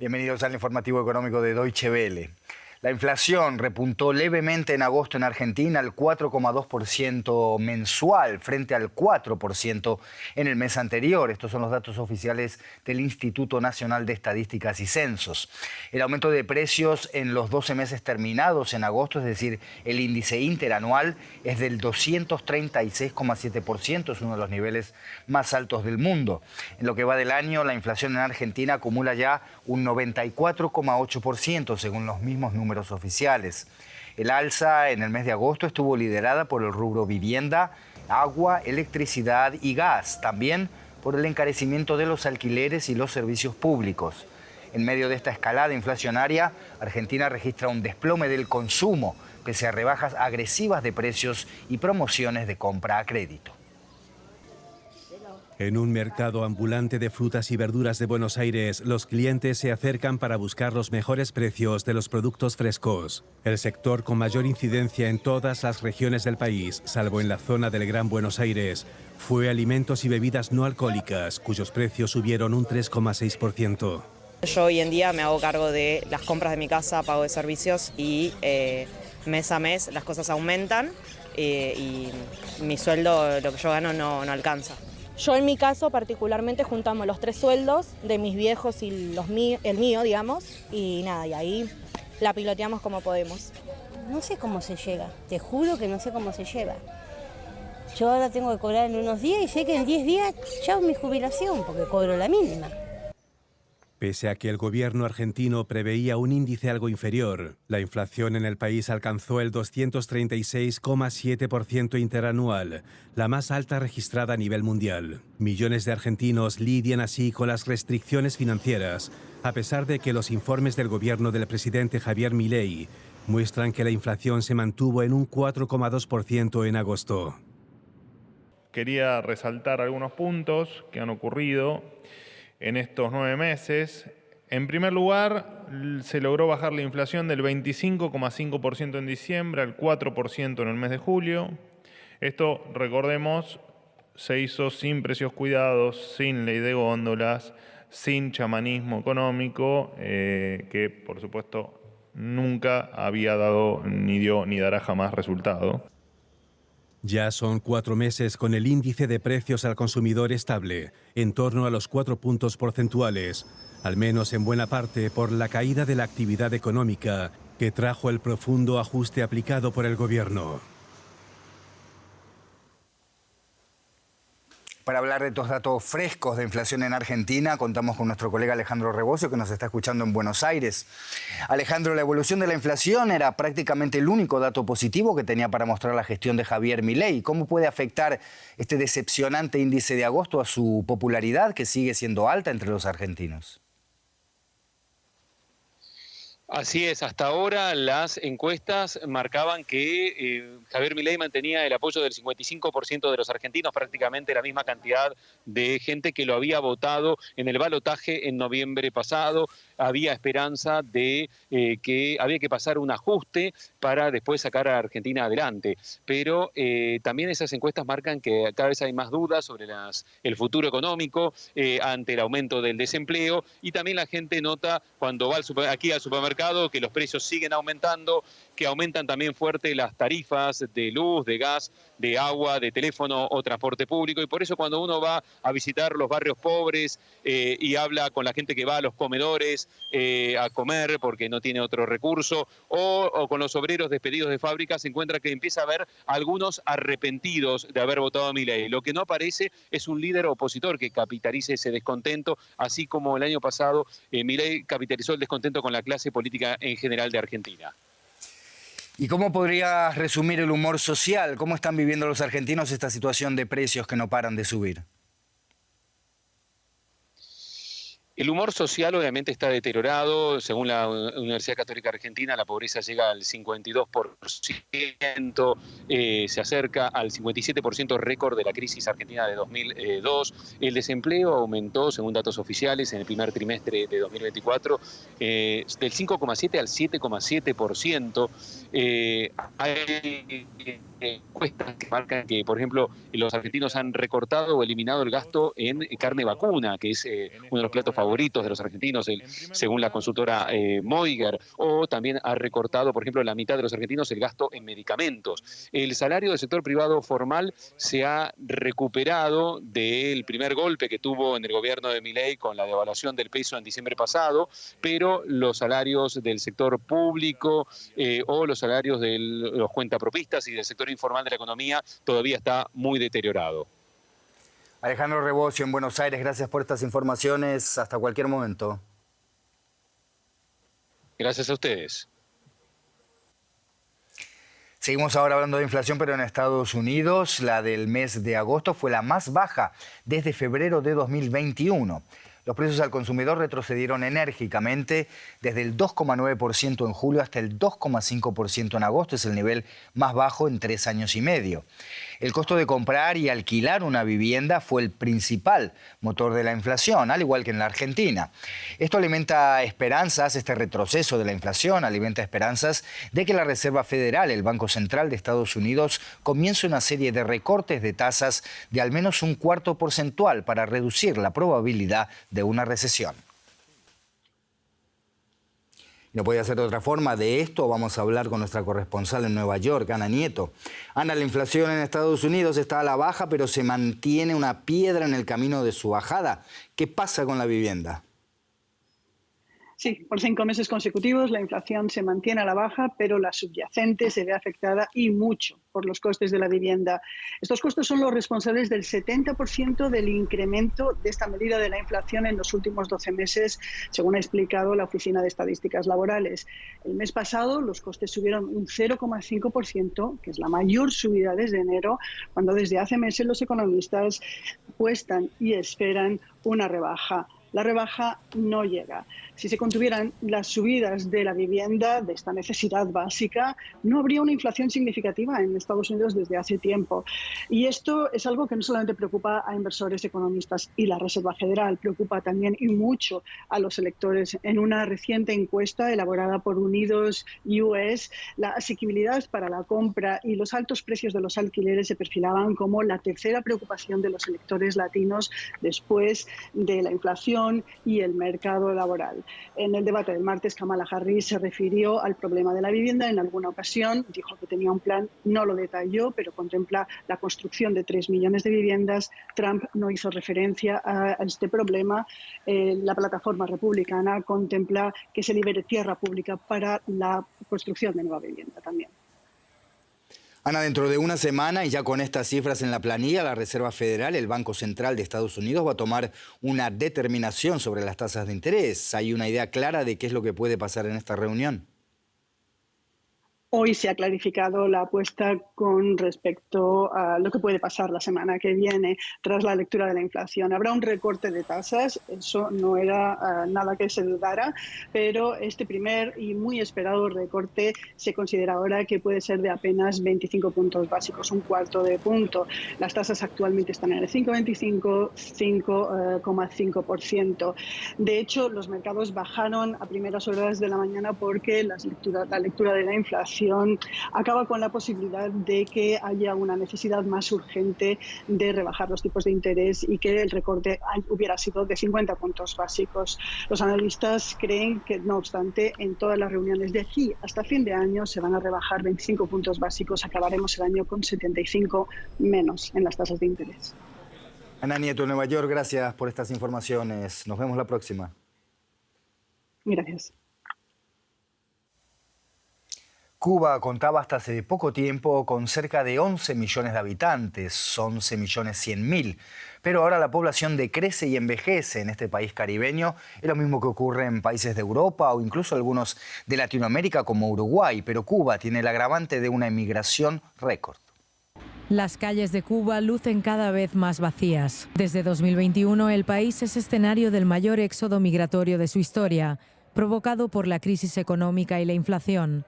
Bienvenidos al informativo económico de Deutsche Welle. La inflación repuntó levemente en agosto en Argentina al 4,2% mensual frente al 4% en el mes anterior. Estos son los datos oficiales del Instituto Nacional de Estadísticas y Censos. El aumento de precios en los 12 meses terminados en agosto, es decir, el índice interanual, es del 236,7%, es uno de los niveles más altos del mundo. En lo que va del año, la inflación en Argentina acumula ya un 94,8% según los mismos números oficiales. El alza en el mes de agosto estuvo liderada por el rubro vivienda, agua, electricidad y gas, también por el encarecimiento de los alquileres y los servicios públicos. En medio de esta escalada inflacionaria, Argentina registra un desplome del consumo, pese a rebajas agresivas de precios y promociones de compra a crédito. En un mercado ambulante de frutas y verduras de Buenos Aires, los clientes se acercan para buscar los mejores precios de los productos frescos. El sector con mayor incidencia en todas las regiones del país, salvo en la zona del Gran Buenos Aires, fue alimentos y bebidas no alcohólicas, cuyos precios subieron un 3,6%. Yo hoy en día me hago cargo de las compras de mi casa, pago de servicios y mes a mes las cosas aumentan y mi sueldo, lo que yo gano, no alcanza. Yo en mi caso particularmente juntamos los 3 sueldos de mis viejos y el mío, digamos, y nada, y ahí la piloteamos como podemos. No sé cómo se llega, te juro que no sé cómo se lleva. Yo ahora tengo que cobrar en unos días y sé que en 10 días chao mi jubilación, porque cobro la mínima. Pese a que el gobierno argentino preveía un índice algo inferior, la inflación en el país alcanzó el 236,7% interanual, la más alta registrada a nivel mundial. Millones de argentinos lidian así con las restricciones financieras, a pesar de que los informes del gobierno del presidente Javier Milei muestran que la inflación se mantuvo en un 4,2% en agosto. Quería resaltar algunos puntos que han ocurrido en estos 9 meses. En primer lugar, se logró bajar la inflación del 25,5% en diciembre al 4% en el mes de julio. Esto, recordemos, se hizo sin precios cuidados, sin ley de góndolas, sin chamanismo económico, que por supuesto nunca había dado, ni dio, ni dará jamás resultado. Ya son 4 meses con el índice de precios al consumidor estable, en torno a los 4 puntos porcentuales, al menos en buena parte por la caída de la actividad económica que trajo el profundo ajuste aplicado por el gobierno. Para hablar de estos datos frescos de inflación en Argentina, contamos con nuestro colega Alejandro Rebocio, que nos está escuchando en Buenos Aires. Alejandro, la evolución de la inflación era prácticamente el único dato positivo que tenía para mostrar la gestión de Javier Milei. ¿Cómo puede afectar este decepcionante índice de agosto a su popularidad, que sigue siendo alta entre los argentinos? Así es, hasta ahora las encuestas marcaban que Javier Milei mantenía el apoyo del 55% de los argentinos, prácticamente la misma cantidad de gente que lo había votado en el balotaje en noviembre pasado. Había esperanza de que había que pasar un ajuste para después sacar a Argentina adelante. Pero también esas encuestas marcan que cada vez hay más dudas sobre el futuro económico ante el aumento del desempleo, y también la gente nota cuando va aquí al supermercado que los precios siguen aumentando, que aumentan también fuerte las tarifas de luz, de gas, de agua, de teléfono o transporte público. Y por eso cuando uno va a visitar los barrios pobres y habla con la gente que va a los comedores a comer porque no tiene otro recurso, o con los obreros despedidos de fábrica, se encuentra que empieza a haber algunos arrepentidos de haber votado a Milei. Lo que no aparece es un líder opositor que capitalice ese descontento, así como el año pasado Milei capitalizó el descontento con la clase política en general de Argentina. ¿Y cómo podrías resumir el humor social? ¿Cómo están viviendo los argentinos esta situación de precios que no paran de subir? El humor social obviamente está deteriorado. Según la Universidad Católica Argentina, la pobreza llega al 52%, se acerca al 57% récord de la crisis argentina de 2002. El desempleo aumentó, según datos oficiales, en el primer trimestre de 2024, del 5,7 al 7,7%. Hay encuestas que marcan que, por ejemplo, los argentinos han recortado o eliminado el gasto en carne vacuna, que es uno de los platos favoritos favoritos de los argentinos, según la consultora Moiger, o también ha recortado, por ejemplo, la mitad de los argentinos el gasto en medicamentos. El salario del sector privado formal se ha recuperado del primer golpe que tuvo en el gobierno de Milei con la devaluación del peso en diciembre pasado, pero los salarios del sector público o los salarios de los cuentapropistas y del sector informal de la economía todavía está muy deteriorado. Alejandro Rebocio en Buenos Aires, gracias por estas informaciones. Hasta cualquier momento. Gracias a ustedes. Seguimos ahora hablando de inflación, pero en Estados Unidos la del mes de agosto fue la más baja desde febrero de 2021. Los precios al consumidor retrocedieron enérgicamente desde el 2,9% en julio hasta el 2,5% en agosto. Es el nivel más bajo en 3 años y medio. El costo de comprar y alquilar una vivienda fue el principal motor de la inflación, al igual que en la Argentina. Esto alimenta esperanzas, este retroceso de la inflación alimenta esperanzas de que la Reserva Federal, el Banco Central de Estados Unidos, comience una serie de recortes de tasas de al menos 1/4 porcentual para reducir la probabilidad de una recesión. No podía ser de otra forma. De esto vamos a hablar con nuestra corresponsal en Nueva York, Ana Nieto. Ana, la inflación en Estados Unidos está a la baja, pero se mantiene una piedra en el camino de su bajada. ¿Qué pasa con la vivienda? Sí, por 5 meses consecutivos la inflación se mantiene a la baja, pero la subyacente se ve afectada y mucho por los costes de la vivienda. Estos costos son los responsables del 70% del incremento de esta medida de la inflación en los últimos 12 meses, según ha explicado la Oficina de Estadísticas Laborales. El mes pasado los costes subieron un 0,5%, que es la mayor subida desde enero, cuando desde hace meses los economistas apuestan y esperan una rebaja. La rebaja no llega. Si se contuvieran las subidas de la vivienda, de esta necesidad básica, no habría una inflación significativa en Estados Unidos desde hace tiempo. Y esto es algo que no solamente preocupa a inversores, economistas y la Reserva Federal, preocupa también y mucho a los electores. En una reciente encuesta elaborada por Unidos US, la asequibilidad para la compra y los altos precios de los alquileres se perfilaban como la tercera preocupación de los electores latinos después de la inflación y el mercado laboral. En el debate del martes, Kamala Harris se refirió al problema de la vivienda en alguna ocasión, dijo que tenía un plan, no lo detalló, pero contempla la construcción de 3 millones de viviendas. Trump no hizo referencia a este problema. La plataforma republicana contempla que se libere tierra pública para la construcción de nueva vivienda también. Ana, dentro de una semana y ya con estas cifras en la planilla, la Reserva Federal, el Banco Central de Estados Unidos, va a tomar una determinación sobre las tasas de interés. ¿Hay una idea clara de qué es lo que puede pasar en esta reunión? Hoy se ha clarificado la apuesta con respecto a lo que puede pasar la semana que viene tras la lectura de la inflación. Habrá un recorte de tasas, eso no era nada que se dudara, pero este primer y muy esperado recorte se considera ahora que puede ser de apenas 25 puntos básicos, 1/4 de punto. Las tasas actualmente están en el 5,25, 5,5%. De hecho, los mercados bajaron a primeras horas de la mañana porque la lectura de la inflación acaba con la posibilidad de que haya una necesidad más urgente de rebajar los tipos de interés y que el recorte hubiera sido de 50 puntos básicos. Los analistas creen que, no obstante, en todas las reuniones de aquí hasta fin de año se van a rebajar 25 puntos básicos. Acabaremos el año con 75 menos en las tasas de interés. Ana Nieto, en Nueva York, gracias por estas informaciones. Nos vemos la próxima. Gracias. Cuba contaba hasta hace poco tiempo con cerca de 11 millones de habitantes, 11 millones 100.000. Pero ahora la población decrece y envejece en este país caribeño. Es lo mismo que ocurre en países de Europa o incluso algunos de Latinoamérica como Uruguay. Pero Cuba tiene el agravante de una emigración récord. Las calles de Cuba lucen cada vez más vacías. Desde 2021 el país es escenario del mayor éxodo migratorio de su historia, provocado por la crisis económica y la inflación.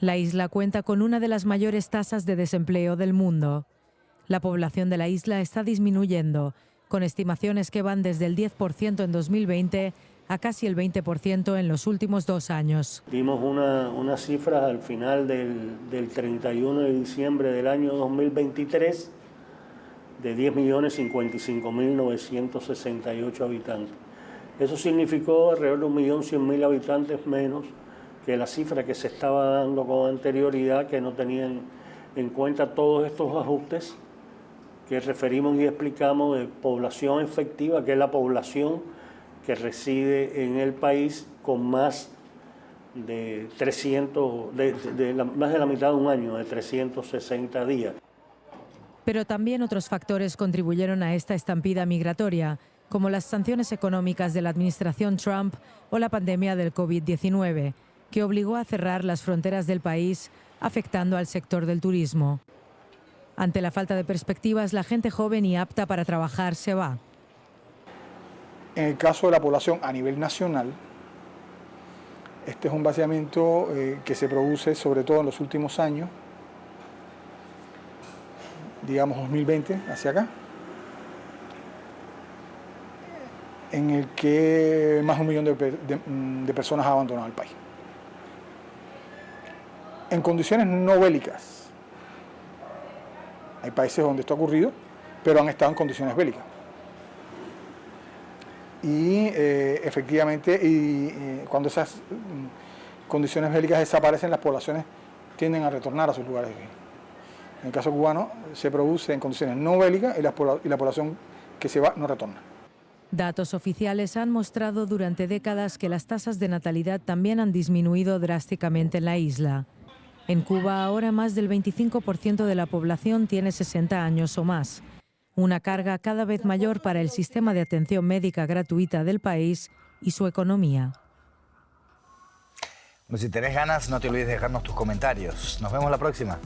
La isla cuenta con una de las mayores tasas de desempleo del mundo. La población de la isla está disminuyendo, con estimaciones que van desde el 10% en 2020 a casi el 20% en los últimos 2 años. Dimos unas cifras al final del 31 de diciembre del año 2023 de 10.055.968 habitantes. Eso significó alrededor de 1.100.000 habitantes menos que la cifra que se estaba dando con anterioridad, que no tenían en cuenta todos estos ajustes que referimos y explicamos de población efectiva, que es la población que reside en el país con más de 300, más de la mitad de un año, de 360 días. Pero también otros factores contribuyeron a esta estampida migratoria, como las sanciones económicas de la administración Trump o la pandemia del COVID-19, que obligó a cerrar las fronteras del país, afectando al sector del turismo. Ante la falta de perspectivas, la gente joven y apta para trabajar se va. En el caso de la población a nivel nacional, este es un vaciamiento que se produce sobre todo en los últimos años, digamos 2020 hacia acá, en el que más de 1 millón de personas han abandonado el país. En condiciones no bélicas. Hay países donde esto ha ocurrido, pero han estado en condiciones bélicas. Y efectivamente, cuando esas condiciones bélicas desaparecen, las poblaciones tienden a retornar a sus lugares de origen. En el caso cubano se produce en condiciones no bélicas y la población que se va no retorna. Datos oficiales han mostrado durante décadas que las tasas de natalidad también han disminuido drásticamente en la isla. En Cuba ahora más del 25% de la población tiene 60 años o más, una carga cada vez mayor para el sistema de atención médica gratuita del país y su economía. Bueno, si tenés ganas, no te olvides de dejarnos tus comentarios. Nos vemos la próxima.